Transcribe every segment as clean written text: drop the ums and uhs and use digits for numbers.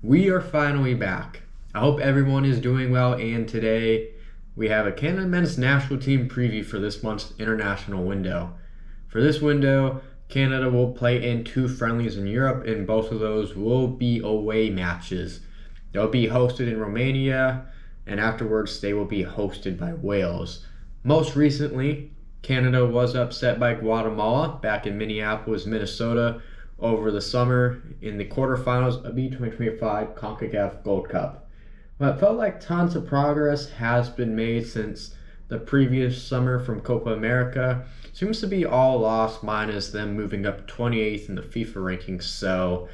We are finally back. I hope everyone is doing well, and today we have a Canada men's national team preview for this month's international window. For this window, Canada will play in 2 friendlies in Europe, and both of those will be away matches. They'll be hosted in Romania, and afterwards they will be hosted by Wales. Most recently, Canada was upset by Guatemala back in Minneapolis, Minnesota, over the summer in the quarterfinals of the 2025 CONCACAF Gold Cup. Well, it felt like tons of progress has been made since the previous summer from Copa America. Seems to be all lost minus them moving up 28th in the FIFA rankings, so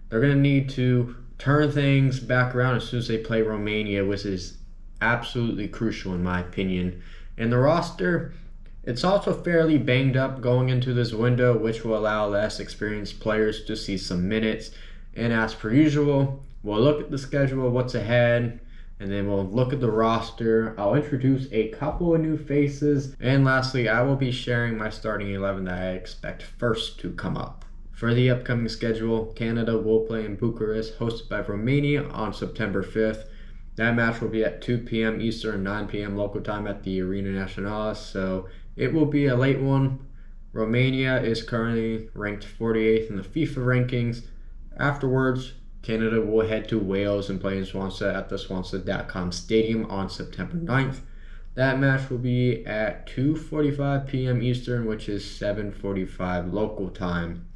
they're going to need to turn things back around as soon as they play Romania, which is absolutely crucial in my opinion. And the roster, it's also fairly banged up going into this window, which will allow less experienced players to see some minutes. And as per usual, we'll look at the schedule, what's ahead, and then we'll look at the roster. I'll introduce a couple of new faces, and lastly, I will be sharing my starting 11 that I expect first to come up. For the upcoming schedule, Canada will play in Bucharest, hosted by Romania on September 5th. That match will be at 2 p.m. Eastern, 9 p.m. local time at the Arena Nacional, so it will be a late one. Romania is currently ranked 48th in the FIFA rankings. Afterwards, Canada will head to Wales and play in Swansea at the Swansea.com Stadium on September 9th. That match will be at 2:45 p.m. Eastern, which is 7:45 local time.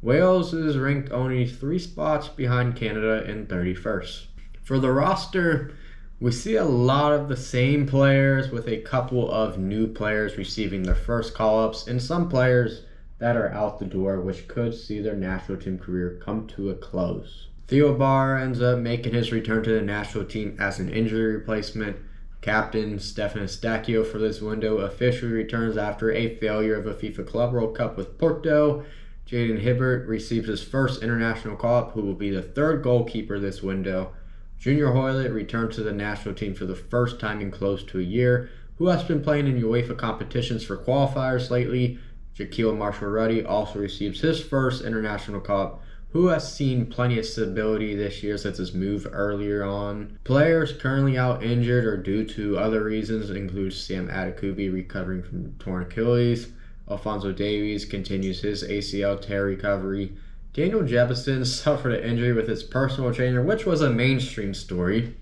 Wales is ranked only 3 spots behind Canada in 31st. For the roster, we see a lot of the same players with a couple of new players receiving their first call-ups and some players that are out the door, which could see their national team career come to a close. Theo Barr ends up making his return to the national team as an injury replacement. Captain Stefan Eustáquio for this window officially returns after a failure of a FIFA Club World Cup with Porto. Jaden Hibbert receives his first international call-up, who will be the 3rd goalkeeper this window. Junior Hoylett returned to the national team for the first time in close to a year, who has been playing in UEFA competitions for qualifiers lately. Shaquille Marshall-Ruddy also receives his first international call-up, who has seen plenty of stability this year since his move earlier on. Players currently out injured or due to other reasons include Sam Adekubi recovering from torn Achilles. Alphonso Davies continues his ACL tear recovery. Daniel Jebison suffered an injury with his personal trainer, which was a mainstream story.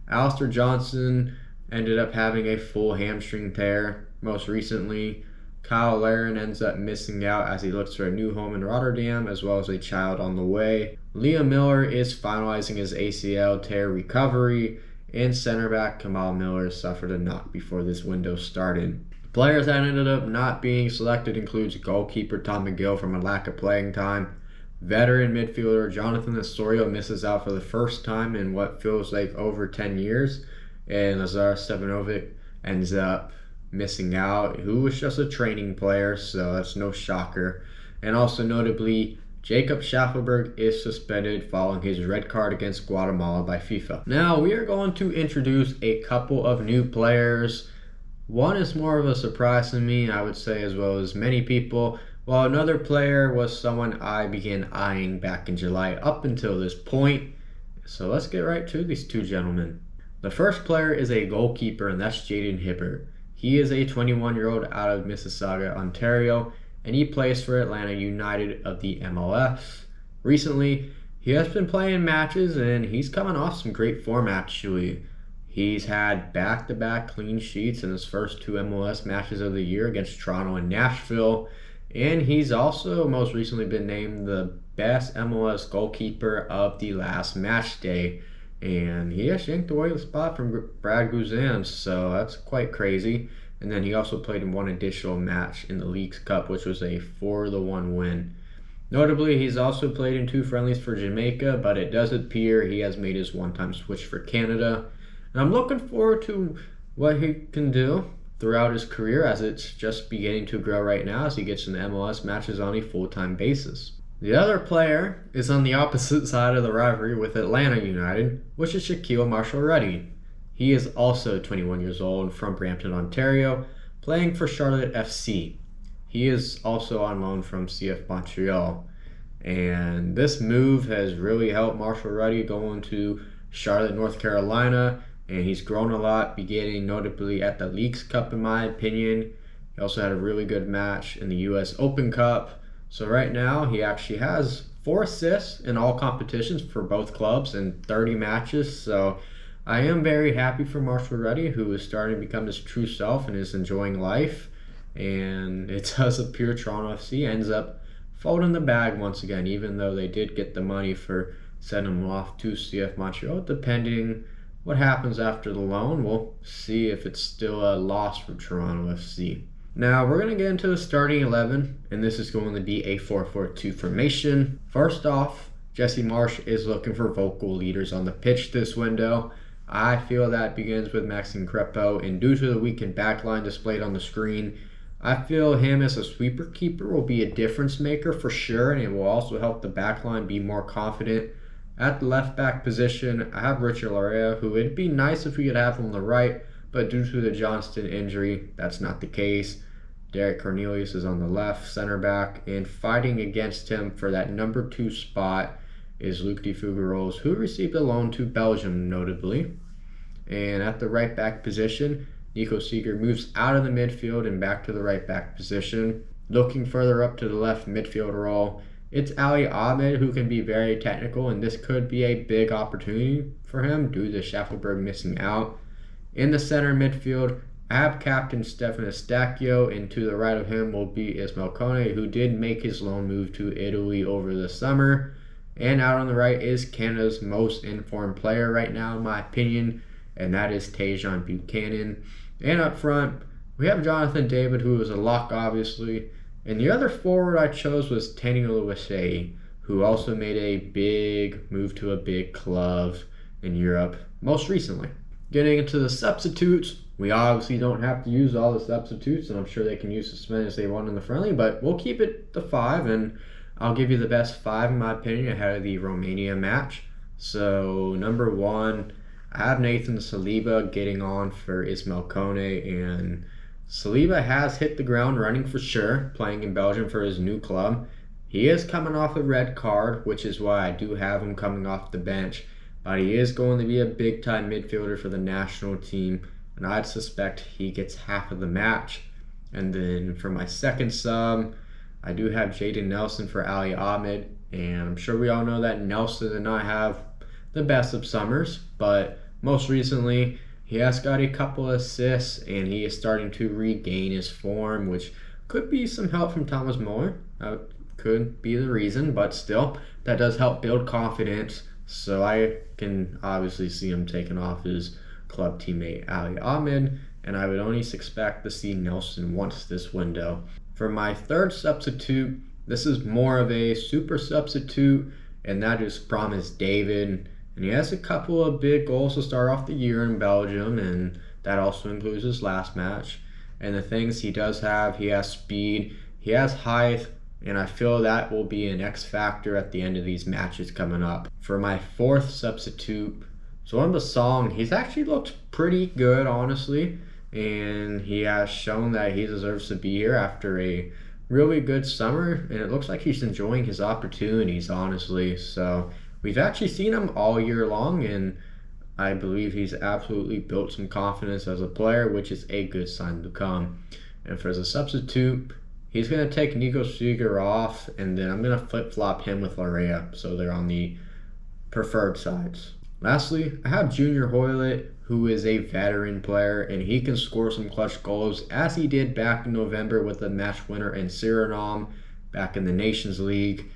Alistair Johnson ended up having a full hamstring tear most recently. Kyle Larin ends up missing out as he looks for a new home in Rotterdam, as well as a child on the way. Liam Miller is finalizing his ACL tear recovery, and center back Kamal Miller suffered a knock before this window started. Players that ended up not being selected includes goalkeeper Tom McGill from a lack of playing time. Veteran midfielder Jonathan Osorio misses out for the first time in what feels like over 10 years, and Lazar Stevanovic ends up missing out, who was just a training player, so that's no shocker. And also notably, Jacob Schaffelberg is suspended following his red card against Guatemala by FIFA. Now we are going to introduce a couple of new players. One is more of a surprise to me, I would say, as well as many people, while another player was someone I began eyeing back in July up until this point. So let's get right to these 2 gentlemen. The first player is a goalkeeper, and that's Jaden Hibbert. He is a 21-year-old out of Mississauga, Ontario, and he plays for Atlanta United of the MLS. Recently, he has been playing matches, and he's coming off some great form actually. He's had back-to-back clean sheets in his first 2 MLS matches of the year against Toronto and Nashville. And he's also most recently been named the best MLS goalkeeper of the last match day. And he has yanked away the spot from Brad Guzan, so that's quite crazy. And then he also played in one additional match in the Leagues Cup, which was a 4-1 win. Notably, he's also played in 2 friendlies for Jamaica, but it does appear he has made his one-time switch for Canada. And I'm looking forward to what he can do throughout his career, as it's just beginning to grow right now as he gets in the MLS matches on a full-time basis. The other player is on the opposite side of the rivalry with Atlanta United, which is Shaquille Marshall-Ruddy. He is also 21 years old from Brampton, Ontario, playing for Charlotte FC. He is also on loan from CF Montreal. And this move has really helped Marshall Ruddy going to Charlotte, North Carolina, and he's grown a lot, beginning notably at the Leagues Cup, in my opinion. He also had a really good match in the U.S. Open Cup. So right now, he actually has 4 assists in all competitions for both clubs in 30 matches. So I am very happy for Marshall Ruddy, who is starting to become his true self and is enjoying life. And it does appear Toronto FC ends up folding the bag once again, even though they did get the money for sending him off to CF Montreal. Depending what happens after the loan, we'll see if it's still a loss for Toronto FC. Now we're going to get into the starting 11, and this is going to be a 4-4-2 formation. First off, Jesse Marsch is looking for vocal leaders on the pitch this window. I feel that begins with Maxime Crepeau, and due to the weakened backline displayed on the screen, I feel him as a sweeper keeper will be a difference maker for sure, and it will also help the backline be more confident. At the left back position, I have Richard Larea, who it'd be nice if we could have on the right, but due to the Johnston injury, that's not the case. Derek Cornelius is on the left center back, and fighting against him for that number 2 spot is Luc de Fougerols, who received a loan to Belgium notably. And at the right back position, Nico Seeger moves out of the midfield and back to the right back position. Looking further up to the left midfield role, it's Ali Ahmed, who can be very technical, and this could be a big opportunity for him due to Schaffelberg missing out. In the center midfield, I have captain Stefan Estacchio, and to the right of him will be Ismail Kone, who did make his loan move to Italy over the summer. And out on the right is Canada's most informed player right now, in my opinion, and that is Tajon Buchanan. And up front, we have Jonathan David, who is a lock, obviously. And the other forward I chose was Tani Oluwaseyi, who also made a big move to a big club in Europe most recently. Getting into the substitutes, we obviously don't have to use all the substitutes, and I'm sure they can use as many as they want in the friendly, but we'll keep it to 5, and I'll give you the best 5, in my opinion, ahead of the Romania match. So, number 1, I have Nathan Saliba getting on for Ismail Kone, and Saliba has hit the ground running for sure, playing in Belgium for his new club. He is coming off a red card, which is why I do have him coming off the bench, but he is going to be a big-time midfielder for the national team, and I'd suspect he gets half of the match. And then for my second sub, I do have Jaden Nelson for Ali Ahmed, and I'm sure we all know that Nelson did not have the best of summers, but most recently he has got a couple of assists and he is starting to regain his form, which could be some help from Thomas Muller. That could be the reason, but still, that does help build confidence. So I can obviously see him taking off his club teammate Ali Ahmed, and I would only expect to see Nelson once this window. For my third substitute, this is more of a super substitute, and that is Promise David. And he has a couple of big goals to start off the year in Belgium, and that also includes his last match. And the things he does have, he has speed, he has height, and I feel that will be an X factor at the end of these matches coming up. For my fourth substitute, so on the song, he's actually looked pretty good, honestly, and he has shown that he deserves to be here after a really good summer, and it looks like he's enjoying his opportunities, honestly. So we've actually seen him all year long, and I believe he's absolutely built some confidence as a player, which is a good sign to come. And for the substitute, he's going to take Nico Seeger off, and then I'm going to flip-flop him with Larea, so they're on the preferred sides. Lastly, I have Junior Hoylett, who is a veteran player, and he can score some clutch goals, as he did back in November with the match winner in Suriname back in the Nations League.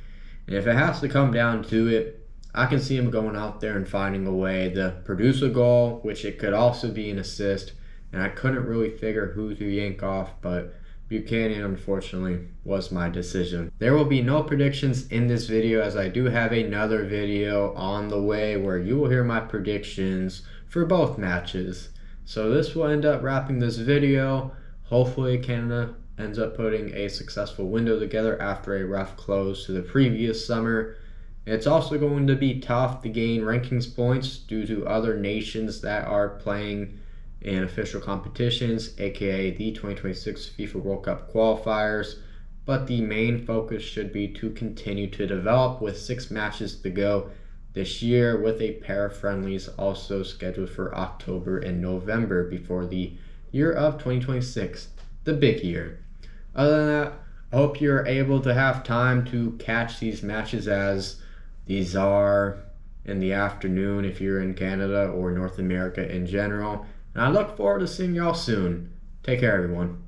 And if it has to come down to it, I can see him going out there and finding a way to produce a goal, which it could also be an assist. And I couldn't really figure who to yank off, but Buchanan, unfortunately, was my decision. There will be no predictions in this video, as I do have another video on the way where you will hear my predictions for both matches. So this will end up wrapping this video. Hopefully Canada ends up putting a successful window together after a rough close to the previous summer. It's also going to be tough to gain rankings points due to other nations that are playing in official competitions, aka the 2026 FIFA World Cup qualifiers. but the main focus should be to continue to develop with 6 matches to go this year, with a pair of friendlies also scheduled for October and November before the year of 2026, the big year. Other than that, I hope you're able to have time to catch these matches, as these are in the afternoon if you're in Canada or North America in general. And I look forward to seeing y'all soon. Take care, everyone.